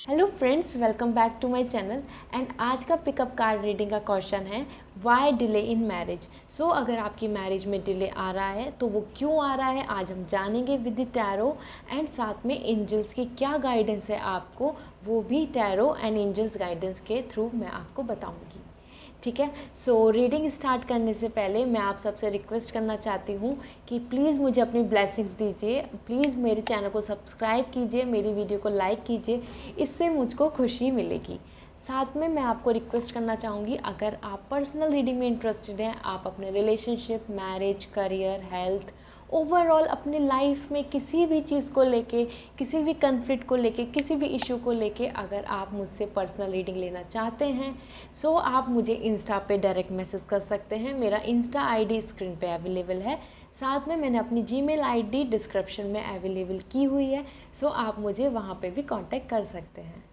Hello friends, welcome back to my channel. And आज का pickup card reading का question है why delay in marriage. So अगर आपकी मैरिज में डिले आ रहा है तो वो क्यों आ रहा है, आज हम जानेंगे विद द टैरो। एंड साथ में एंजल्स की क्या गाइडेंस है आपको, वो भी टैरो एंड एंजल्स गाइडेंस के थ्रू मैं आपको बताऊंगी। ठीक है। सो रीडिंग स्टार्ट करने से पहले मैं आप सबसे रिक्वेस्ट करना चाहती हूँ कि प्लीज़ मुझे अपनी ब्लेसिंग्स दीजिए, प्लीज़ मेरे चैनल को सब्सक्राइब कीजिए, मेरी वीडियो को लाइक कीजिए, इससे मुझको खुशी मिलेगी। साथ में मैं आपको रिक्वेस्ट करना चाहूँगी, अगर आप पर्सनल रीडिंग में इंटरेस्टेड हैं, आप अपने relationship, marriage, career, health, overall अपने लाइफ में किसी भी चीज़ को लेके, किसी भी कन्फ्लिक्ट को लेके, किसी भी इशू को लेके अगर आप मुझसे पर्सनल रीडिंग लेना चाहते हैं सो आप मुझे इंस्टा पे डायरेक्ट मैसेज कर सकते हैं। मेरा इंस्टा आईडी स्क्रीन पे अवेलेबल है, साथ में मैंने अपनी जीमेल आईडी डिस्क्रिप्शन में अवेलेबल की हुई है। सो आप मुझे वहाँ पे भी कांटेक्ट कर सकते हैं।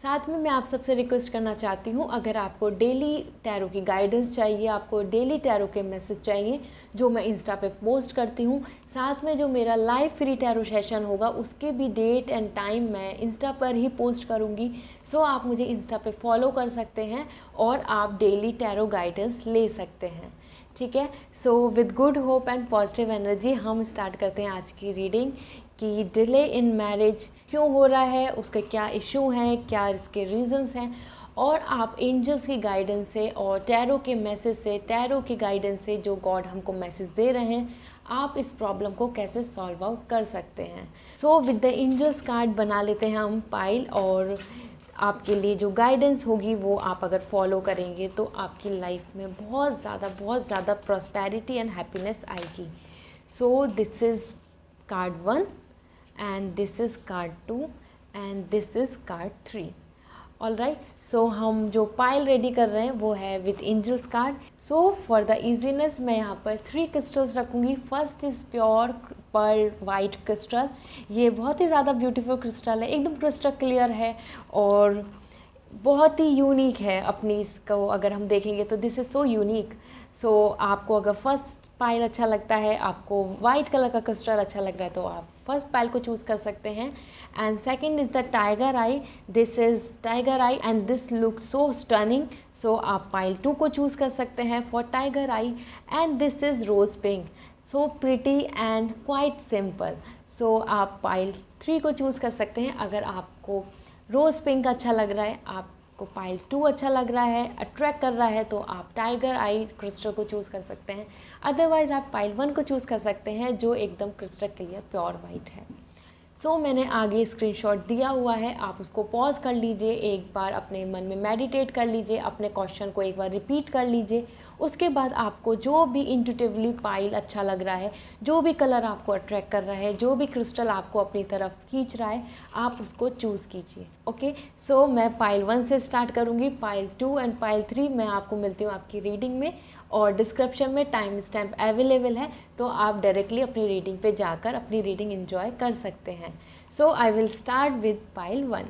साथ में मैं आप सबसे रिक्वेस्ट करना चाहती हूँ, अगर आपको डेली टैरो की गाइडेंस चाहिए, आपको डेली टैरो के मैसेज चाहिए जो मैं इंस्टा पे पोस्ट करती हूँ, साथ में जो मेरा लाइव फ्री टैरो सेशन होगा उसके भी डेट एंड टाइम मैं इंस्टा पर ही पोस्ट करूँगी। सो आप मुझे इंस्टा पे फॉलो कर सकते हैं और आप डेली टैरो गाइडेंस ले सकते हैं। ठीक है। So with good hope and positive energy हम स्टार्ट करते हैं आज की रीडिंग कि डिले इन मैरिज क्यों हो रहा है, उसके क्या इशू हैं, क्या इसके रीजंस हैं, और आप एंजल्स की गाइडेंस से और टैरो के मैसेज से, टैरो की गाइडेंस से जो गॉड हमको मैसेज दे रहे हैं, आप इस प्रॉब्लम को कैसे सॉल्व आउट कर सकते हैं। So with the angels card बना लेते हैं हम पाइल, और आपके लिए जो गाइडेंस होगी वो आप अगर फॉलो करेंगे तो आपकी लाइफ में बहुत ज़्यादा प्रॉस्पेरिटी एंड हैप्पीनेस आएगी। सो this is card 1 and this is card 2 and this is card 3। All right. So हम जो पाइल रेडी कर रहे हैं वो है with angels card. So for the easiness मैं यहाँ पर 3 क्रिस्टल्स रखूँगी। First is pure pearl white crystal. ये बहुत ही ज़्यादा ब्यूटीफुल क्रिस्टल है, एकदम क्रिस्टल क्लियर है और बहुत ही यूनिक है। अपनी इसको अगर हम देखेंगे तो दिस इज़ सो यूनिक। सो आपको अगर फर्स्ट पाइल अच्छा लगता है, आपको वाइट कलर का क्रिस्टल अच्छा लग रहा है, तो आप फर्स्ट पाइल को चूज़ कर सकते हैं। And second is the tiger eye. This is tiger eye and this look so stunning. So आप पाइल 2 को चूज़ कर सकते हैं for tiger eye. And this is rose pink, so pretty and quite simple. So आप pile 3 को choose कर सकते हैं। अगर आपको रोज़ पिंक अच्छा लग रहा है, आपको पाइल 2 अच्छा लग रहा है, अट्रैक्ट कर रहा है, तो आप टाइगर आई क्रिस्टल को चूज़ कर सकते हैं। अदरवाइज़ आप पाइल 1 को चूज़ कर सकते हैं जो एकदम क्रिस्टल क्लियर प्योर वाइट है। सो मैंने आगे स्क्रीनशॉट दिया हुआ है, आप उसको पॉज कर लीजिए, एक बार अपने मन में मेडिटेट कर लीजिए, अपने क्वेश्चन को एक बार रिपीट कर लीजिए। उसके बाद आपको जो भी इंट्यूटिवली पाइल अच्छा लग रहा है, जो भी कलर आपको अट्रैक्ट कर रहा है, जो भी क्रिस्टल आपको अपनी तरफ खींच रहा है, आप उसको चूज़ कीजिए। ओके। सो मैं पाइल 1 से स्टार्ट करूँगी। पाइल 2 एंड पाइल 3 मैं आपको मिलती हूँ आपकी रीडिंग में, और डिस्क्रिप्शन में टाइम स्टैम्प अवेलेबल है, तो आप डायरेक्टली अपनी रीडिंग पे जाकर अपनी रीडिंग एंजॉय कर सकते हैं। So I will start with pile 1।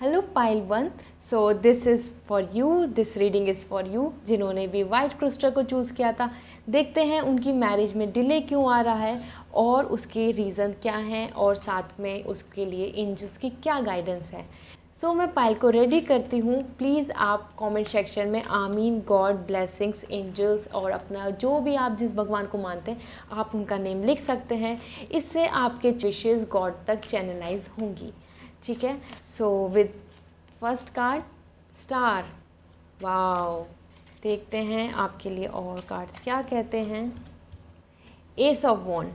Hello pile 1। So this is for you, this reading is for you. जिन्होंने भी वाइट क्रिस्टल को चूज़ किया था, देखते हैं उनकी मैरिज में डिले क्यों आ रहा है और उसके रीज़न क्या हैं, और साथ में उसके लिए एंजल्स की क्या गाइडेंस है। सो मैं पाइल को रेडी करती हूँ। प्लीज़ आप कमेंट सेक्शन में आमीन, गॉड ब्लेसिंग्स, एंजल्स और अपना जो भी आप जिस भगवान को मानते हैं आप उनका नेम लिख सकते हैं। इससे आपके विशेज़ गॉड तक चैनलाइज होंगी। ठीक है। So with first card star. Wow, देखते हैं आपके लिए और कार्ड्स क्या कहते हैं। Ace of wand,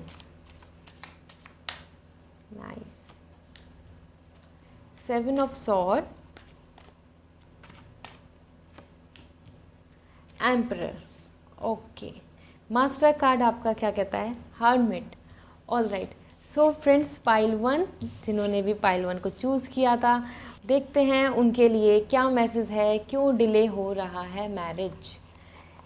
nice. 7 of sword, emperor. Okay. Master card आपका क्या कहता है, hermit. All right. So friends, pile 1 जिन्होंने भी पाइल 1 को चूज़ किया था, देखते हैं उनके लिए क्या मैसेज है, क्यों डिले हो रहा है marriage.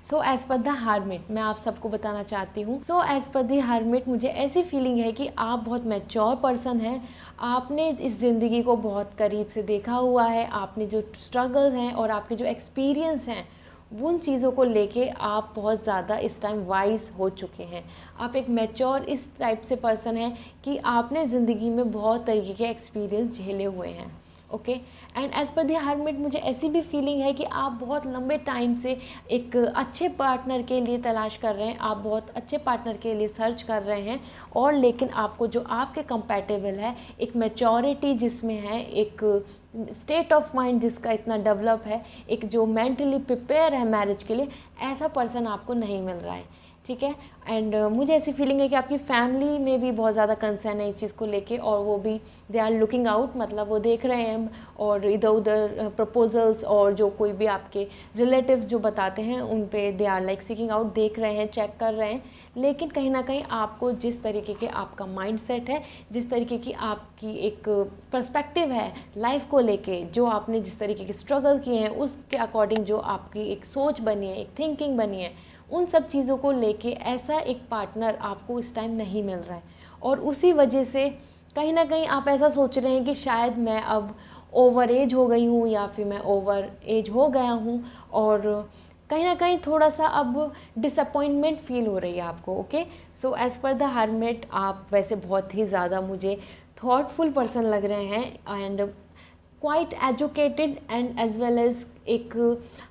So as per the hermit मैं आप सबको बताना चाहती हूँ। So as per the hermit मुझे ऐसी फीलिंग है कि आप बहुत मैच्योर पर्सन हैं। आपने इस ज़िंदगी को बहुत करीब से देखा हुआ है, आपने जो स्ट्रगल हैं और आपके जो एक्सपीरियंस हैं उन चीज़ों को लेके आप बहुत ज़्यादा इस टाइम वाइज हो चुके हैं। आप एक मैच्योर इस टाइप से पर्सन हैं कि आपने ज़िंदगी में बहुत तरीके के एक्सपीरियंस झेले हुए हैं। Okay. And as per the hermit मुझे ऐसी भी फीलिंग है कि आप बहुत लंबे टाइम से एक अच्छे पार्टनर के लिए तलाश कर रहे हैं, आप बहुत अच्छे पार्टनर के लिए सर्च कर रहे हैं, और लेकिन आपको जो आपके कंपैटिबल है, एक मैच्योरिटी जिसमें है, एक स्टेट ऑफ माइंड जिसका इतना डेवलप है, एक जो मेंटली प्रिपेयर है मैरिज के लिए, ऐसा पर्सन आपको नहीं मिल रहा है। ठीक है। एंड मुझे ऐसी फीलिंग है कि आपकी फैमिली में भी बहुत ज़्यादा कंसर्न है इस चीज़ को लेके, और वो भी दे आर लुकिंग आउट, मतलब वो देख रहे हैं और इधर उधर प्रपोजल्स और जो कोई भी आपके रिलेटिव्स जो बताते हैं उन पे they are like seeking out, देख रहे हैं, चेक कर रहे हैं। लेकिन कहीं ना कहीं आपको जिस तरीके के आपका माइंड सेट है, जिस तरीके की आपकी एक पर्सपेक्टिव है लाइफ को लेके, जो आपने जिस तरीके के स्ट्रगल किए हैं उसके अकॉर्डिंग जो आपकी एक सोच बनी है, एक थिंकिंग बनी है, उन सब चीज़ों को लेके ऐसा एक पार्टनर आपको इस टाइम नहीं मिल रहा है। और उसी वजह से कहीं ना कहीं आप ऐसा सोच रहे हैं कि शायद मैं अब ओवर एज हो गई हूँ, या फिर मैं ओवर एज हो गया हूँ, और कहीं ना कहीं थोड़ा सा अब डिसअपॉइंटमेंट फील हो रही है आपको। Okay. So as per the hermit आप वैसे बहुत ही ज़्यादा मुझे थॉटफुल पर्सन लग रहे हैं, and quite educated, and as well as एक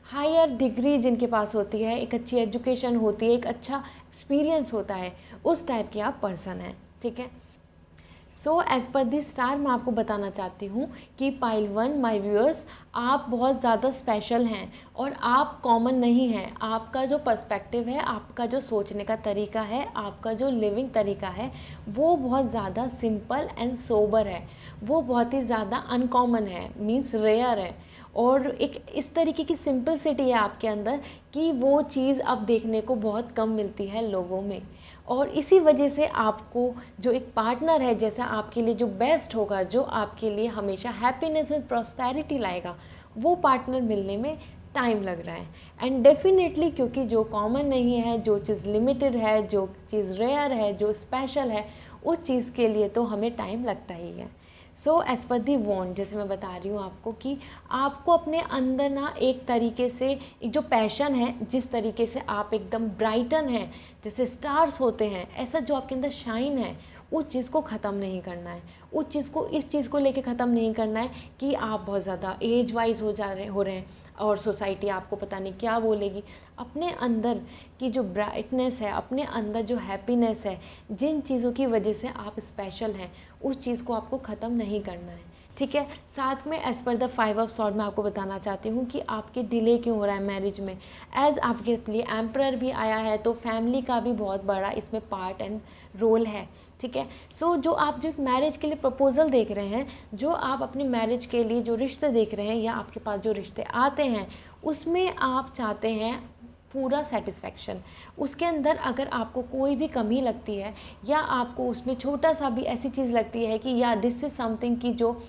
हायर डिग्री जिनके पास होती है, एक अच्छी एजुकेशन होती है, एक अच्छा एक्सपीरियंस होता है, उस टाइप के आप पर्सन हैं। ठीक है। सो एज़ पर दी स्टार मैं आपको बताना चाहती हूँ कि पाइल 1 माय व्यूअर्स, आप बहुत ज़्यादा स्पेशल हैं और आप कॉमन नहीं हैं। आपका जो पर्सपेक्टिव है, आपका जो सोचने का तरीका है, आपका जो लिविंग तरीका है, वो बहुत ज़्यादा सिंपल एंड सोबर है, वो बहुत ही ज़्यादा अनकॉमन है, मीन्स रेयर है। और एक इस तरीके की सिंपलिसिटी है आपके अंदर कि वो चीज़ अब देखने को बहुत कम मिलती है लोगों में। और इसी वजह से आपको जो एक पार्टनर है, जैसा आपके लिए जो बेस्ट होगा, जो आपके लिए हमेशा हैप्पीनेस एंड प्रॉस्पेरिटी लाएगा, वो पार्टनर मिलने में टाइम लग रहा है। एंड डेफिनेटली क्योंकि जो कॉमन नहीं है, जो चीज़ लिमिटेड है, जो चीज़ रेयर है, जो स्पेशल है, उस चीज़ के लिए तो हमें टाइम लगता ही है। सो एज़ पर दी वॉन्ट, जैसे मैं बता रही हूँ आपको कि आपको अपने अंदर ना एक तरीके से एक जो पैशन है, जिस तरीके से आप एकदम ब्राइटन हैं, जैसे स्टार्स होते हैं, ऐसा जो आपके अंदर शाइन है, उस चीज़ को ख़त्म नहीं करना है। उस चीज़ को इस चीज़ को लेके ख़त्म नहीं करना है कि आप बहुत ज़्यादा एज वाइज हो रहे हैं और सोसाइटी आपको पता नहीं क्या बोलेगी। अपने अंदर की जो ब्राइटनेस है, अपने अंदर जो हैप्पीनेस है, जिन चीज़ों की वजह से आप स्पेशल हैं, उस चीज़ को आपको ख़त्म नहीं करना है। ठीक है। साथ में as per the 5 of sword मैं आपको बताना चाहती हूँ कि आपके डिले क्यों हो रहा है मैरिज में। एज़ आपके लिए एम्परर भी आया है, तो फैमिली का भी बहुत बड़ा इसमें पार्ट एंड रोल है। ठीक है। सो जो आप जो मैरिज के लिए प्रपोज़ल देख रहे हैं, जो आप अपनी मैरिज के लिए जो रिश्ते देख रहे हैं, या आपके पास जो रिश्ते आते हैं, उसमें आप चाहते हैं पूरा सेटिस्फेक्शन। उसके अंदर अगर आपको कोई भी कमी लगती है, या आपको उसमें छोटा सा भी ऐसी चीज़ लगती है कि या दिस इज़ समथिंग की जो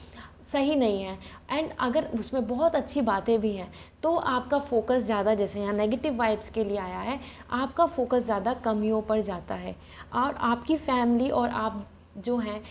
सही नहीं है, एंड अगर उसमें बहुत अच्छी बातें भी हैं, तो आपका फोकस ज़्यादा, जैसे यहाँ नेगेटिव वाइब्स के लिए आया है, आपका फोकस ज़्यादा कमियों पर जाता है। और आपकी फैमिली और आप जो हैं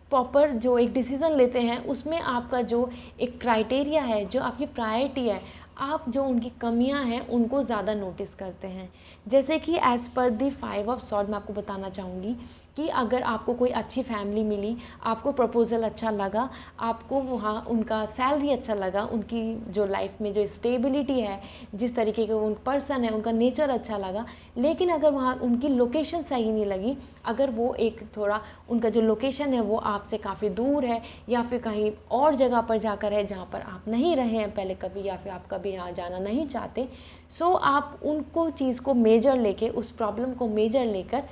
प्रॉपर जो एक डिसीज़न लेते हैं, उसमें आपका जो एक क्राइटेरिया है, जो आपकी प्रायोरिटी है, आप जो उनकी कमियां हैं उनको ज़्यादा नोटिस करते हैं। जैसे कि as per the 5 of sword मैं आपको बताना चाहूँगी कि अगर आपको कोई अच्छी फैमिली मिली, आपको प्रपोज़ल अच्छा लगा, आपको वहाँ उनका सैलरी अच्छा लगा, उनकी जो लाइफ में जो स्टेबिलिटी है, जिस तरीके के उन पर्सन है, उनका नेचर अच्छा लगा, लेकिन अगर वहाँ उनकी लोकेशन सही नहीं लगी, अगर वो एक थोड़ा उनका जो लोकेशन है वो आपसे काफ़ी दूर है, या फिर कहीं और जगह पर जाकर है जहाँ पर आप नहीं रहे हैं पहले कभी, या फिर आप कभी यहाँ जाना नहीं चाहते, सो आप उनको चीज़ को मेजर लेके, उस प्रॉब्लम को मेजर लेकर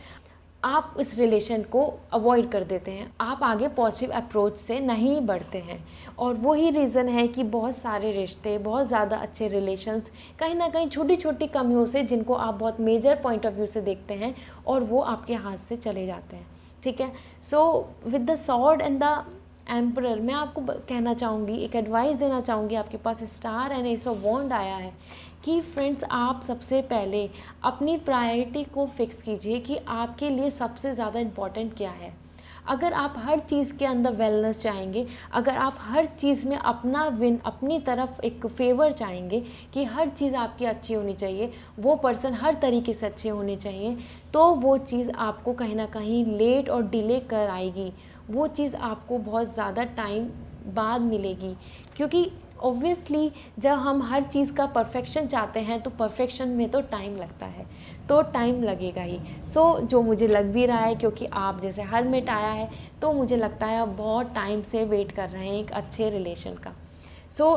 आप इस रिलेशन को अवॉइड कर देते हैं, आप आगे पॉजिटिव अप्रोच से नहीं बढ़ते हैं। और वही रीज़न है कि बहुत सारे रिश्ते, बहुत ज़्यादा अच्छे रिलेशंस कहीं ना कहीं छोटी छोटी कमियों से, जिनको आप बहुत मेजर पॉइंट ऑफ व्यू से देखते हैं, और वो आपके हाथ से चले जाते हैं। ठीक है। So with the sword and the emperor, मैं आपको कहना चाहूँगी, एक एडवाइस देना चाहूँगी, आपके पास स्टार एंड एस ऑफ वॉन्ड आया है कि फ्रेंड्स, आप सबसे पहले अपनी प्रायोरिटी को फिक्स कीजिए कि आपके लिए सबसे ज़्यादा इम्पॉर्टेंट क्या है। अगर आप हर चीज़ के अंदर वेलनेस चाहेंगे, अगर आप हर चीज़ में अपना विन, अपनी तरफ एक फेवर चाहेंगे कि हर चीज़ आपकी अच्छी होनी चाहिए, वो पर्सन हर तरीके से अच्छे होने चाहिए, तो वो चीज़ आपको कहीं ना कहीं लेट और डिले कर आएगी। वो चीज़ आपको बहुत ज़्यादा टाइम बाद मिलेगी, क्योंकि ऑब्वियसली जब हम हर चीज़ का परफेक्शन चाहते हैं तो परफेक्शन में तो टाइम लगता है, तो टाइम लगेगा ही। जो मुझे लग भी रहा है, क्योंकि आप जैसे हरमिट आया है तो मुझे लगता है आप बहुत टाइम से वेट कर रहे हैं एक अच्छे रिलेशन का।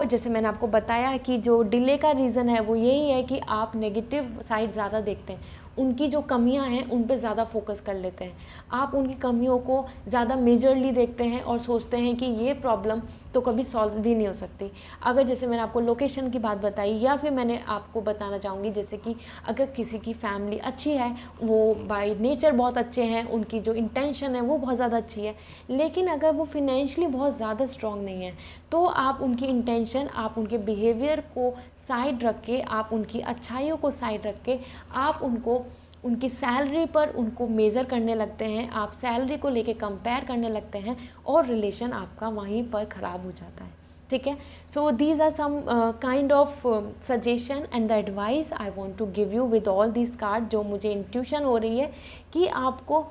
जैसे मैंने आपको बताया कि जो डिले का रीज़न है वो यही है कि आप नेगेटिव साइड ज़्यादा देखते हैं, उनकी जो कमियां हैं उन पे ज़्यादा फोकस कर लेते हैं, आप उनकी कमियों को ज़्यादा मेजरली देखते हैं और सोचते हैं कि ये प्रॉब्लम तो कभी सॉल्व भी नहीं हो सकती। अगर जैसे मैंने आपको लोकेशन की बात बताई, या फिर मैंने आपको बताना चाहूँगी जैसे कि अगर किसी की फैमिली अच्छी है, वो बाय नेचर बहुत अच्छे हैं, उनकी जो इंटेंशन है वो बहुत ज़्यादा अच्छी है, लेकिन अगर वो फिनेंशियली बहुत ज़्यादा स्ट्रॉन्ग नहीं है, तो आप उनकी इंटेंशन, आप उनके बिहेवियर को साइड रख के, आप उनकी अच्छाइयों को साइड रख के, आप उनको उनकी सैलरी पर उनको मेज़र करने लगते हैं, आप सैलरी को लेके कंपेयर करने लगते हैं, और रिलेशन आपका वहीं पर ख़राब हो जाता है। ठीक है, so these are some kind of suggestion and the advice I want to give you with all this card, जो मुझे इंट्यूशन हो रही है कि आपको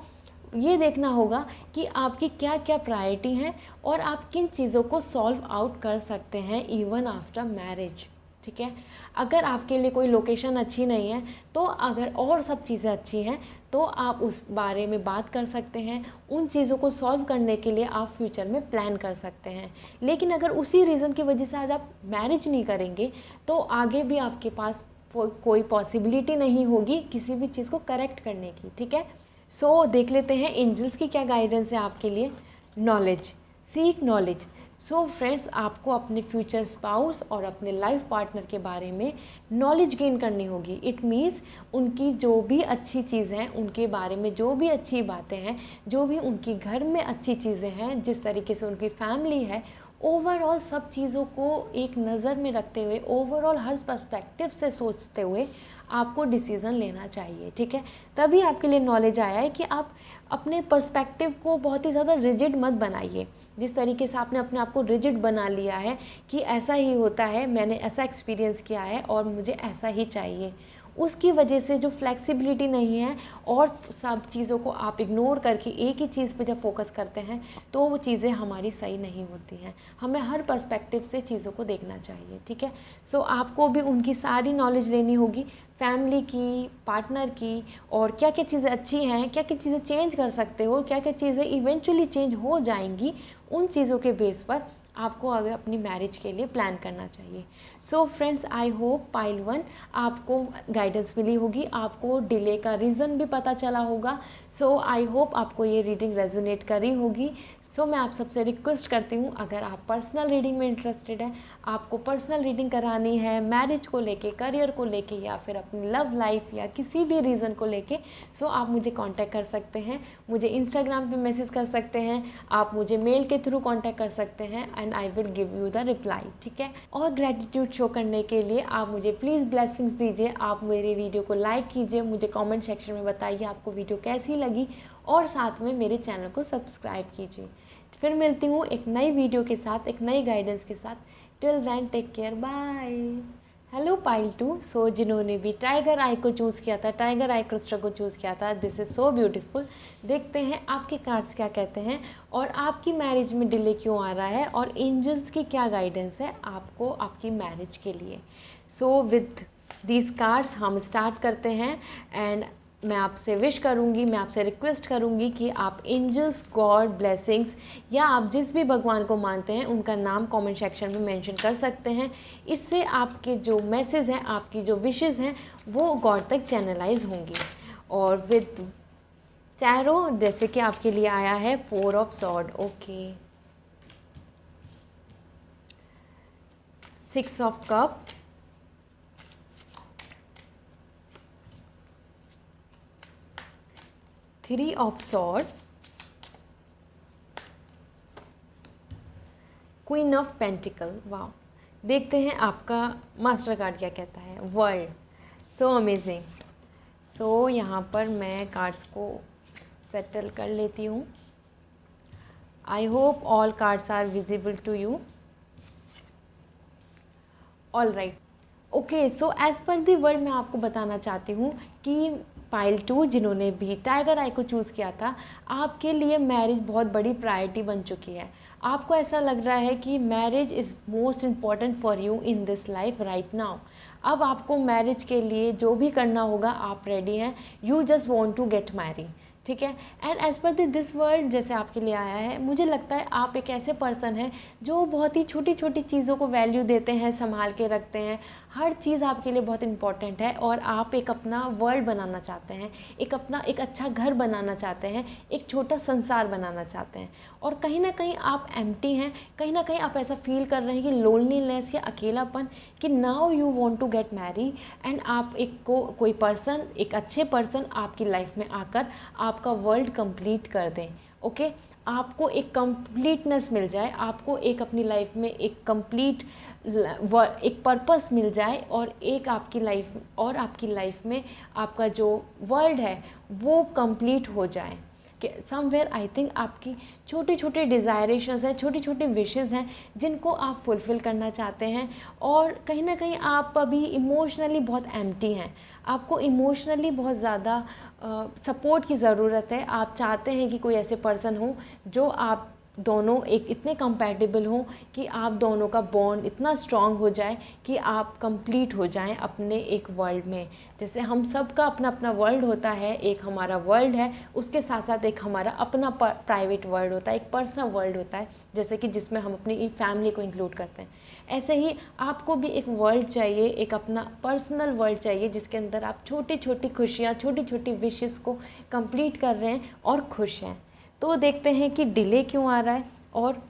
ये देखना होगा कि आपकी क्या क्या प्रायोरिटी हैं और आप किन चीज़ों को सॉल्व आउट कर सकते हैं इवन आफ्टर मैरिज। ठीक है, अगर आपके लिए कोई लोकेशन अच्छी नहीं है, तो अगर और सब चीज़ें अच्छी हैं तो आप उस बारे में बात कर सकते हैं, उन चीज़ों को सॉल्व करने के लिए आप फ्यूचर में प्लान कर सकते हैं। लेकिन अगर उसी रीज़न की वजह से आज आप मैरिज नहीं करेंगे तो आगे भी आपके पास कोई पॉसिबिलिटी नहीं होगी किसी भी चीज़ को करेक्ट करने की। ठीक है, देख लेते हैं एंजल्स की क्या गाइडेंस है आपके लिए। Knowledge, seek knowledge. फ्रेंड्स, आपको अपने फ्यूचर स्पाउस और अपने लाइफ पार्टनर के बारे में नॉलेज गेन करनी होगी। इट मीन्स उनकी जो भी अच्छी चीज़ हैं, उनके बारे में जो भी अच्छी बातें हैं, जो भी उनकी घर में अच्छी चीज़ें हैं, जिस तरीके से उनकी फैमिली है, ओवरऑल सब चीज़ों को एक नज़र में रखते हुए, ओवरऑल हर पर्सपेक्टिव से सोचते हुए आपको डिसीज़न लेना चाहिए। ठीक है, तभी आपके लिए नॉलेज आया है कि आप अपने पर्सपेक्टिव को बहुत ही ज़्यादा रिजिड मत बनाइए। जिस तरीके से आपने अपने आप को रिजिड बना लिया है कि ऐसा ही होता है, मैंने ऐसा एक्सपीरियंस किया है और मुझे ऐसा ही चाहिए, उसकी वजह से जो फ्लेक्सिबिलिटी नहीं है और सब चीज़ों को आप इग्नोर करके एक ही चीज़ पे जब फोकस करते हैं तो वो चीज़ें हमारी सही नहीं होती हैं। हमें हर पर्सपेक्टिव से चीज़ों को देखना चाहिए। ठीक है, आपको भी उनकी सारी नॉलेज लेनी होगी, फैमिली की, पार्टनर की, और क्या क्या चीज़ें अच्छी हैं, क्या क्या चीज़ें चेंज कर सकते हो, क्या क्या चीज़ें इवेंचुअली चेंज हो जाएंगी, उन चीज़ों के बेस पर आपको अगर अपनी मैरिज के लिए प्लान करना चाहिए। फ्रेंड्स, आई होप पाइल 1 आपको गाइडेंस मिली होगी, आपको डिले का रीज़न भी पता चला होगा। आई होप आपको ये रीडिंग रेजोनेट करी होगी। मैं आप सबसे रिक्वेस्ट करती हूँ, अगर आप पर्सनल रीडिंग में इंटरेस्टेड है, आपको पर्सनल रीडिंग करानी है मैरिज को लेके, करियर को लेके, या फिर अपनी लव लाइफ या किसी भी रीज़न को लेके, आप मुझे कांटेक्ट कर सकते हैं, मुझे इंस्टाग्राम पे मैसेज कर सकते हैं, आप मुझे मेल के थ्रू कांटेक्ट कर सकते हैं, and I will give you the reply. ठीक है, और ग्रेटिट्यूड शो करने के लिए आप मुझे प्लीज़ ब्लेसिंग्स दीजिए, आप मेरे वीडियो को लाइक कीजिए, मुझे कॉमेंट सेक्शन में बताइए आपको वीडियो कैसी लगी, और साथ में मेरे चैनल को सब्सक्राइब कीजिए। फिर मिलती हूँ एक नई वीडियो के साथ, एक नई गाइडेंस के साथ। Till then take care, bye. Hello pile 2, जिन्होंने भी टाइगर आई को चूज़ किया था, टाइगर आई क्रिस्टल को चूज़ किया था, दिस इज़ सो ब्यूटीफुल। देखते हैं आपके कार्ड्स क्या कहते हैं और आपकी मैरिज में डिले क्यों आ रहा है, और एंजल्स की क्या गाइडेंस है आपको आपकी मैरिज के लिए। विद दीज कार्ड्स हम स्टार्ट करते हैं, एंड मैं आपसे विश करूंगी, मैं आपसे रिक्वेस्ट करूंगी कि आप एंजल्स, गॉड, ब्लेसिंग्स, या आप जिस भी भगवान को मानते हैं उनका नाम कमेंट सेक्शन में मेंशन कर सकते हैं। इससे आपके जो मैसेज हैं, आपकी जो विशेस हैं, वो गॉड तक चैनलाइज होंगी। और विद टैरो, जैसे कि आपके लिए आया है 4 of sword, okay, 6 of cup, 3 of sword, queen of pentacle. वाह, देखते हैं आपका मास्टर कार्ड क्या कहता है। World, so amazing. यहाँ पर मैं कार्ड्स को सेटल कर लेती हूँ। I hope all cards are visible to you. All right, okay, as per the world मैं आपको बताना चाहती हूँ कि पाइल 2 जिन्होंने भी टाइगर आई को चूज़ किया था, आपके लिए मैरिज बहुत बड़ी प्रायोरिटी बन चुकी है। आपको ऐसा लग रहा है कि marriage is most important for you in this life right now. अब आपको मैरिज के लिए जो भी करना होगा आप रेडी हैं, you just want to get marry, ठीक है। And as per this world जैसे आपके लिए आया है, मुझे लगता है आप एक ऐसे पर्सन हैं जो बहुत ही छोटी छोटी चीज़ों को वैल्यू देते हैं, संभाल के रखते हैं। हर चीज़ आपके लिए बहुत इंपॉर्टेंट है और आप एक अपना वर्ल्ड बनाना चाहते हैं, एक अच्छा घर बनाना चाहते हैं, एक छोटा संसार बनाना चाहते हैं। और कहीं ना कहीं आप एम्प्टी हैं, कहीं ना कहीं आप ऐसा फील कर रहे हैं कि लोनलीनेस या अकेलापन, कि now you want to get marry and आप कोई पर्सन, एक अच्छे पर्सन आपकी लाइफ में आकर आपका वर्ल्ड कंप्लीट कर दें। ओके, आपको एक कंप्लीटनेस मिल जाए, आपको एक अपनी लाइफ में एक कंप्लीट एक पर्पस मिल जाए और आपकी लाइफ में आपका जो वर्ल्ड है वो कंप्लीट हो जाए। कि समवेयर आई थिंक आपकी छोटी छोटी डिज़ायरेशंस हैं, छोटी छोटी विशेज़ हैं जिनको आप फुलफ़िल करना चाहते हैं। और कहीं ना कहीं आप अभी इमोशनली बहुत एम्प्टी हैं, आपको इमोशनली बहुत ज़्यादा सपोर्ट की ज़रूरत है। आप चाहते हैं कि कोई ऐसे पर्सन हो जो आप दोनों एक इतने कंपैटिबल हों कि आप दोनों का बॉन्ड इतना स्ट्रांग हो जाए कि आप कंप्लीट हो जाएं अपने एक वर्ल्ड में। जैसे हम सब का अपना अपना वर्ल्ड होता है, एक हमारा वर्ल्ड है, उसके साथ साथ एक हमारा अपना प्राइवेट वर्ल्ड होता है, एक पर्सनल वर्ल्ड होता है, जैसे कि जिसमें हम अपनी फैमिली को इंक्लूड करते हैं। ऐसे ही आपको भी एक वर्ल्ड चाहिए, एक अपना पर्सनल वर्ल्ड चाहिए जिसके अंदर आप छोटी छोटी खुशियाँ, छोटी छोटी विशेस को कंप्लीट कर रहे हैं और खुश हैं। तो देखते हैं कि डिले क्यों आ रहा है और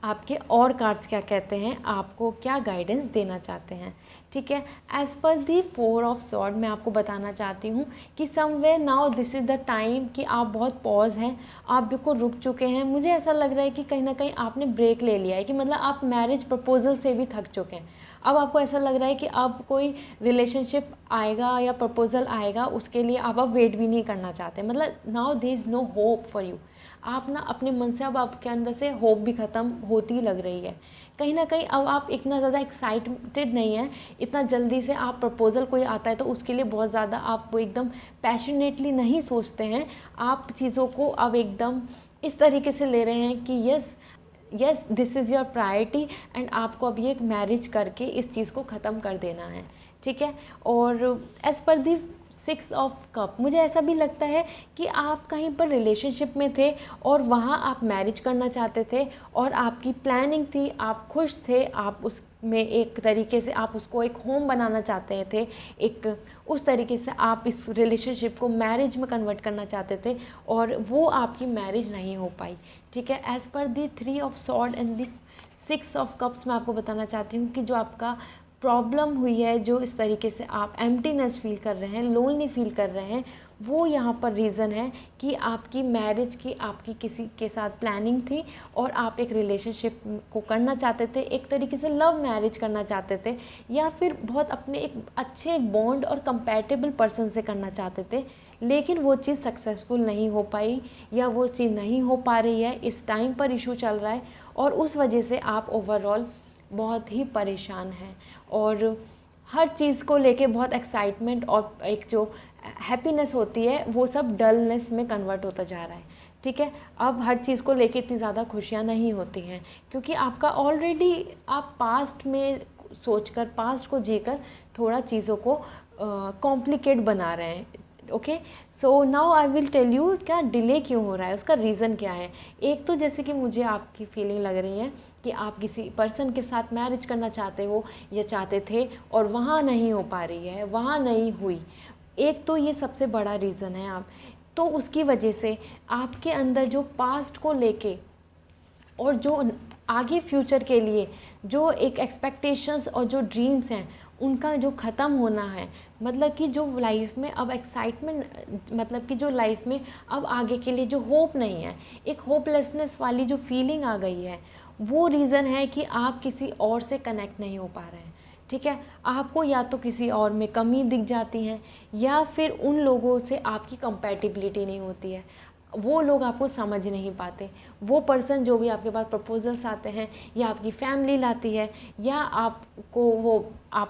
आपके और कार्ड्स क्या कहते हैं, आपको क्या गाइडेंस देना चाहते हैं। ठीक है, as per the 4 of sword मैं आपको बताना चाहती हूँ कि somewhere now this is the time कि आप बहुत पॉज हैं, आप बिल्कुल रुक चुके हैं। मुझे ऐसा लग रहा है कि कहीं ना कहीं आपने ब्रेक ले लिया है, कि मतलब आप मैरिज प्रपोजल से भी थक चुके हैं। अब आपको ऐसा लग रहा है कि अब कोई रिलेशनशिप आएगा या प्रपोजल आएगा, उसके लिए अब आप वेट भी नहीं करना चाहते। मतलब now there is no hope for you. आप ना अपने मन से अब आपके अंदर से होप भी ख़त्म होती लग रही है। कहीं ना कहीं अब आप इतना ज़्यादा एक्साइटेड नहीं है, इतना जल्दी से आप प्रपोज़ल कोई आता है तो उसके लिए बहुत ज़्यादा आप वो एकदम पैशनेटली नहीं सोचते हैं। आप चीज़ों को अब एकदम इस तरीके से ले रहे हैं कि yes this is your priority and आपको अब ये एक मैरिज करके इस चीज़ को ख़त्म कर देना है। ठीक है, और as per the 6 of cup मुझे ऐसा भी लगता है कि आप कहीं पर रिलेशनशिप में थे और वहाँ आप मैरिज करना चाहते थे और आपकी प्लानिंग थी, आप खुश थे, आप उसमें एक तरीके से आप उसको एक होम बनाना चाहते थे, एक उस तरीके से आप इस रिलेशनशिप को मैरिज में कन्वर्ट करना चाहते थे और वो आपकी मैरिज नहीं हो पाई। ठीक है, as per the 3 of sword and the 6 of cups मैं आपको बताना चाहती हूँ कि जो आपका प्रॉब्लम हुई है, जो इस तरीके से आप एम्प्टीनेस फील कर रहे हैं, लोनली फील कर रहे हैं, वो यहाँ पर रीज़न है कि आपकी मैरिज की आपकी किसी के साथ प्लानिंग थी और आप एक रिलेशनशिप को करना चाहते थे, एक तरीके से लव मैरिज करना चाहते थे या फिर बहुत अपने एक अच्छे बॉन्ड और कंपैटिबल पर्सन से करना चाहते थे, लेकिन वो चीज़ सक्सेसफुल नहीं हो पाई या वो चीज़ नहीं हो पा रही है। इस टाइम पर इशू चल रहा है और उस वजह से आप ओवरऑल बहुत ही परेशान हैं और हर चीज़ को लेके बहुत एक्साइटमेंट और एक जो हैप्पीनेस होती है वो सब डलनेस में कन्वर्ट होता जा रहा है। ठीक है, अब हर चीज़ को लेके इतनी ज़्यादा खुशियाँ नहीं होती हैं क्योंकि आपका ऑलरेडी आप पास्ट में सोचकर, पास्ट को जीकर थोड़ा चीज़ों को कॉम्प्लिकेट बना रहे हैं। Okay, so now I will tell you क्या डिले क्यों हो रहा है, उसका रीज़न क्या है। एक तो जैसे कि मुझे आपकी फीलिंग लग रही है कि आप किसी पर्सन के साथ मैरिज करना चाहते हो या चाहते थे और वहाँ नहीं हो पा रही है, वहाँ नहीं हुई। एक तो ये सबसे बड़ा रीज़न है आप, तो उसकी वजह से आपके अंदर जो पास्ट को लेके और जो आगे फ्यूचर के लिए जो एक एक्सपेक्टेशंस और जो ड्रीम्स हैं उनका जो ख़त्म होना है, मतलब कि जो लाइफ में अब एक्साइटमेंट, मतलब कि जो लाइफ में अब आगे के लिए जो होप नहीं है, एक होपलेसनेस वाली जो फीलिंग आ गई है, वो रीज़न है कि आप किसी और से कनेक्ट नहीं हो पा रहे हैं। ठीक है, आपको या तो किसी और में कमी दिख जाती है या फिर उन लोगों से आपकी कंपैटिबिलिटी नहीं होती है। वो लोग आपको समझ नहीं पाते। वो पर्सन जो भी आपके पास प्रपोजल्स आते हैं या आपकी फैमिली लाती है या आप